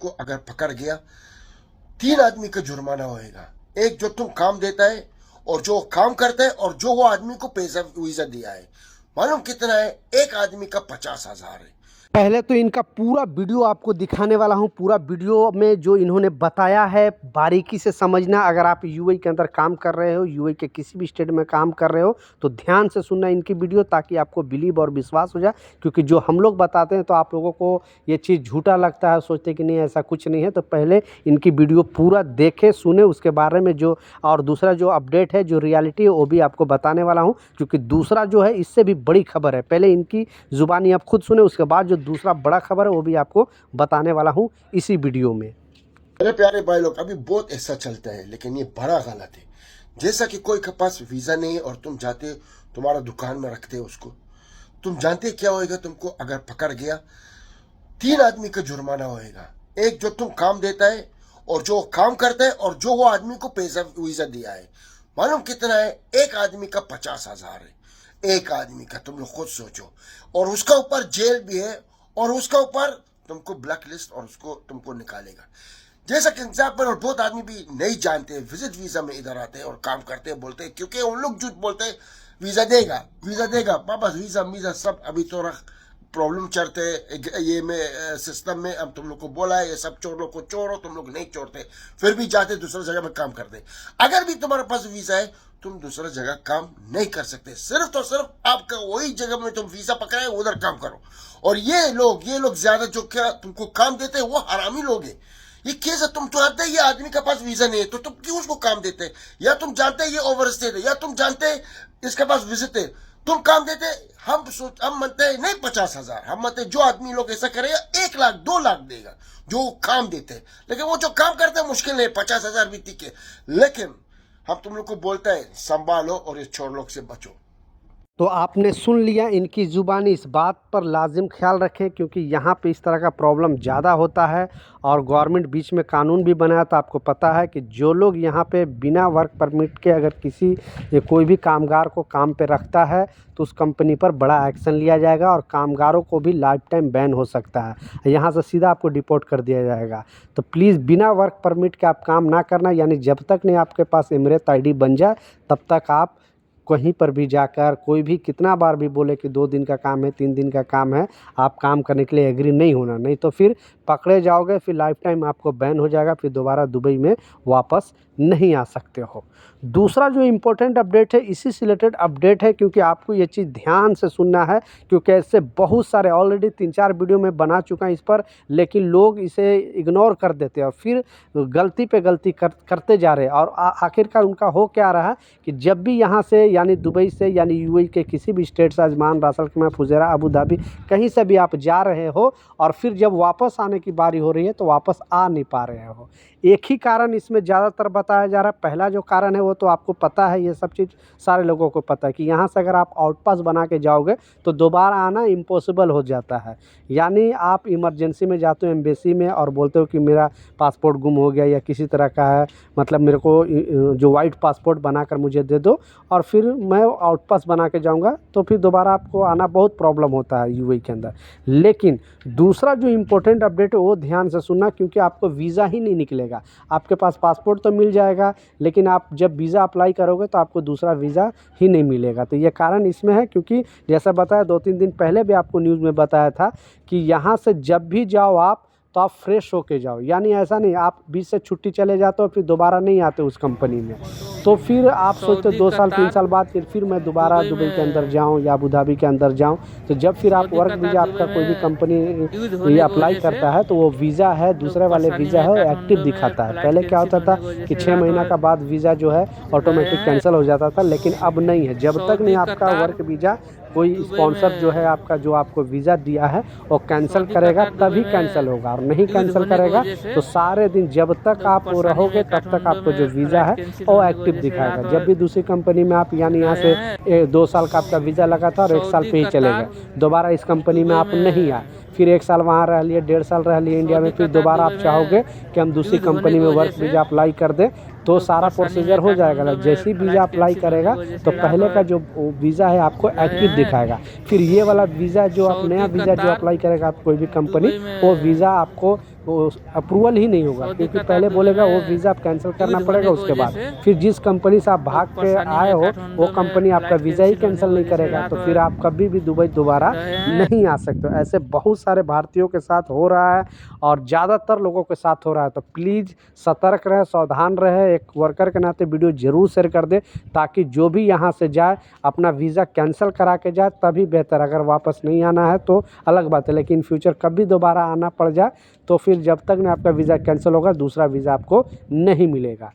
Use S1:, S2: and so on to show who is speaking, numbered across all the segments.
S1: तुमको अगर पकड़ गया 3 आदमी का जुर्माना होएगा। एक जो तुम काम देता है और जो काम करता है और जो वो आदमी को पैसा वीजा दिया है। मालूम कितना है? एक आदमी का 50,000 है।
S2: पहले तो इनका पूरा वीडियो आपको दिखाने वाला हूं। पूरा वीडियो में जो इन्होंने बताया है बारीकी से समझना। अगर आप यूएई के अंदर काम कर रहे हो, यूएई के किसी भी स्टेट में काम कर रहे हो, तो ध्यान से सुनना इनकी वीडियो, ताकि आपको बिलीव और विश्वास हो जाए। क्योंकि जो हम लोग बताते हैं तो आप लोगों को ये चीज़ झूठा लगता है, सोचते कि नहीं ऐसा कुछ नहीं है। तो पहले इनकी वीडियो पूरा देखें, सुने, उसके बारे में जो और दूसरा जो अपडेट है, जो रियलिटी है, वो भी आपको बताने वाला हूँ। क्योंकि दूसरा जो है इससे भी बड़ी खबर है। पहले इनकी ज़ुबानी आप खुद सुने, उसके बाद जो दूसरा बड़ा खबर है वो भी आपको बताने वाला हूं इसी वीडियो में।
S1: मेरे प्यारे भाई लोग, अभी बहुत ऐसा चलता है, लेकिन ये बड़ा गलत है। जैसा कि कोई के पास वीजा नहीं है और तुम जाते हो, तुम्हारा दुकान में रखते हो उसको, तुम जानते क्या होएगा? तुमको अगर पकड़ गया 3 आदमी का जुर्माना होएगा। एक जो तुम काम देता है और जो काम करता है और जो वो आदमी को पैसा वीजा दिया है। मालूम कितना है? एक आदमी का 50,000 है। एक आदमी का, तुम लोग खुद सोचो। और उसका ऊपर जेल भी है और उसका ऊपर तुमको ब्लैक लिस्ट और उसको तुमको निकालेगा। जैसा कि एग्जाम्पल, और बहुत आदमी भी नहीं जानते, विजिट वीजा में इधर आते हैं और काम करते हैं, बोलते हैं, क्योंकि उन लोग झूठ बोलते हैं वीजा देगा पापा, वीजा सब अभी तो प्रॉब्लम चलते हैं ये में सिस्टम में। अब तुम लोग को बोला है ये सब चोरों को चोरो, तुम लोग नहीं चोरते, फिर भी जाते दूसरी जगह में काम करते। अगर भी तुम्हारे पास वीजा है, तुम दूसरा जगह काम नहीं कर सकते। सिर्फ तो सिर्फ आपका वही जगह में तुम वीजा पकड़े उधर काम करो। और ये लोग ज्यादा जो क्या तुमको काम देते हैं, वो हरामी लोग हैं। ये कैसे? तुम जानते हैं ये आदमी के पास वीजा नहीं है, तो तुम क्यों उसको काम देते हैं? या तुम जानते हैं ये ओवरस्टेड है, या तुम जानते हैं इसके पास विजिट है, तुम काम देते। हम मानते हैं नहीं 50,000, हम मानते हैं जो आदमी लोग ऐसा करेगा 1 लाख 2 लाख देगा जो काम देते हैं। लेकिन वो जो काम करते हैं मुश्किल नहीं, 50,000 भी टिके। लेकिन हम तुम लोग को बोलते हैं संभालो और ये चोर लोग से बचो।
S2: तो आपने सुन लिया इनकी ज़ुबानी। इस बात पर लाजिम ख्याल रखें, क्योंकि यहाँ पे इस तरह का प्रॉब्लम ज़्यादा होता है। और गवर्नमेंट बीच में कानून भी बनाया, तो आपको पता है कि जो लोग यहाँ पे बिना वर्क परमिट के अगर कोई भी कामगार को काम पे रखता है, तो उस कंपनी पर बड़ा एक्शन लिया जाएगा और कामगारों को भी लाइफ टाइम बैन हो सकता है। यहाँ से सीधा आपको डिपोर्ट कर दिया जाएगा। तो प्लीज़ बिना वर्क परमिट के आप काम ना करना। यानी जब तक नहीं आपके पास एमिरेट आईडी बन जाए, तब तक आप कहीं पर भी जाकर, कोई भी कितना बार भी बोले कि 2 दिन का काम है, 3 दिन का काम है, आप काम करने के लिए एग्री नहीं होना। नहीं तो फिर पकड़े जाओगे, फिर लाइफ टाइम आपको बैन हो जाएगा, फिर दोबारा दुबई में वापस नहीं आ सकते हो। दूसरा जो इम्पोर्टेंट अपडेट है, इसी से रिलेटेड अपडेट है, क्योंकि आपको ये चीज़ ध्यान से सुनना है। क्योंकि ऐसे बहुत सारे ऑलरेडी 3-4 वीडियो में बना चुका हूँ इस पर, लेकिन लोग इसे इग्नोर कर देते हैं और फिर गलती पे गलती करते जा रहे हैं। और आखिरकार उनका हो क्या रहा कि जब भी यहाँ से, यानी दुबई से, यानी यूएई के किसी भी स्टेट से, अजमान, रास अल खैमा, फुजैरा, अबू धाबी, कहीं से भी आप जा रहे हो और फिर जब वापस आने की बारी हो रही है तो वापस आ नहीं पा रहे हो। एक ही कारण इसमें ज़्यादातर बताया जा रहा है। पहला जो कारण है वो तो आपको पता है, ये सब चीज़ सारे लोगों को पता है कि यहाँ से अगर आप आउटपास बना के जाओगे तो दोबारा आना इम्पॉसिबल हो जाता है। यानी आप इमरजेंसी में जाते हो एम्बेसी में और बोलते हो कि मेरा पासपोर्ट गुम हो गया या किसी तरह का है, मतलब मेरे को जो वाइट पासपोर्ट बनाकर मुझे दे दो और फिर मैं आउटपास बना के जाऊँगा, तो फिर दोबारा आपको आना बहुत प्रॉब्लम होता है यूएई के अंदर। लेकिन दूसरा जो इम्पोर्टेंट अपडेट है वो ध्यान से सुनना, क्योंकि आपको वीज़ा ही नहीं निकलेगा। आपके पास पासपोर्ट तो मिल जाएगा, लेकिन आप जब वीज़ा अप्लाई करोगे तो आपको दूसरा वीज़ा ही नहीं मिलेगा। तो ये कारण इसमें है, क्योंकि जैसा बताया 2-3 दिन पहले भी आपको न्यूज़ में बताया था कि यहाँ से जब भी जाओ आप, तो आप फ्रेश होके जाओ। यानी ऐसा नहीं आप बीच से छुट्टी चले जाते हो फिर दोबारा नहीं आते उस कंपनी में, तो फिर आप सोचते 2 साल 3 साल बाद फिर मैं दोबारा दुबई के अंदर जाऊं या अबू धाबी के अंदर जाऊं। तो जब फिर आप वर्क वीज़ा, आपका कोई भी कंपनी ये अप्लाई करता है, तो वो वीज़ा है, दूसरे वाले वीज़ा है, वो एक्टिव दिखाता है। पहले क्या होता था कि 6 महीना का बाद वीज़ा जो है ऑटोमेटिक कैंसिल हो जाता था, लेकिन अब नहीं है। जब तक नहीं आपका वर्क वीज़ा कोई स्पॉन्सर जो है आपका, जो आपको वीज़ा दिया है, वो कैंसिल करेगा तभी कैंसिल होगा। और नहीं कैंसिल करेगा तो सारे दिन जब तक आप रहोगे तब तक आपको जो वीज़ा है वो एक्टिव दिखाएगा। जब भी दूसरी कंपनी में आप, यानी यहाँ से 2 साल का आपका वीज़ा लगा था और 1 साल पे ही चले गए, दोबारा इस कंपनी में आप नहीं आए, फिर 1 साल वहाँ रह लिए, 1.5 साल रह लिए इंडिया में, फिर दोबारा आप चाहोगे कि हम दूसरी कंपनी में वर्क वीज़ा अप्लाई कर दें, तो सारा प्रोसीजर हो जाएगा। जैसे ही वीज़ा अप्लाई करेगा तो पहले का जो वीज़ा है आपको एक्टिव दिखाएगा, फिर ये वाला वीज़ा जो आप नया वीज़ा जो अप्लाई करेगा आप कोई भी कंपनी, वो वीज़ा आपको वो अप्रूवल ही नहीं होगा,
S3: और
S2: क्योंकि
S3: दिक्कत
S2: पहले
S3: आती
S2: बोलेगा
S3: है
S2: वो वीज़ा आप कैंसिल करना
S3: यूज
S2: पड़ेगा,
S3: होने की
S2: उसके बाद
S3: वजह से
S2: फिर जिस कंपनी से आप भाग के
S3: परेशानी
S2: आए
S3: है।
S2: हो
S3: काठमांडू
S2: वो
S3: में
S2: कंपनी आपका
S3: फ्लाइट
S2: वीज़ा ही
S3: कैंसिल
S2: कैंसिल
S3: होने
S2: नहीं
S3: की वजह से
S2: करेगा,
S3: या
S2: तो
S3: तो
S2: फिर आप कभी भी दुबई दोबारा
S3: रहे हैं।
S2: नहीं आ सकते हो। ऐसे बहुत सारे भारतीयों के साथ हो रहा है और ज़्यादातर लोगों के साथ हो रहा है, तो प्लीज़ सतर्क रहे, सावधान रहे। एक वर्कर के नाते वीडियो ज़रूर शेयर कर दे, ताकि जो भी यहाँ से जाए अपना वीज़ा कैंसिल करा के जाए, तभी बेहतर। अगर वापस नहीं आना है तो अलग बात है, लेकिन फ्यूचर कभी दोबारा आना पड़ जाए तो फिर जब तक ना आपका वीज़ा कैंसिल होगा दूसरा वीज़ा आपको नहीं मिलेगा।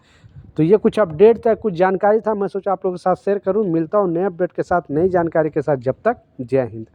S2: तो ये कुछ अपडेट था, कुछ जानकारी था, मैं सोचा आप लोगों के साथ शेयर करूं। मिलता हूं नए अपडेट के साथ, नई जानकारी के साथ। जब तक जय हिंद।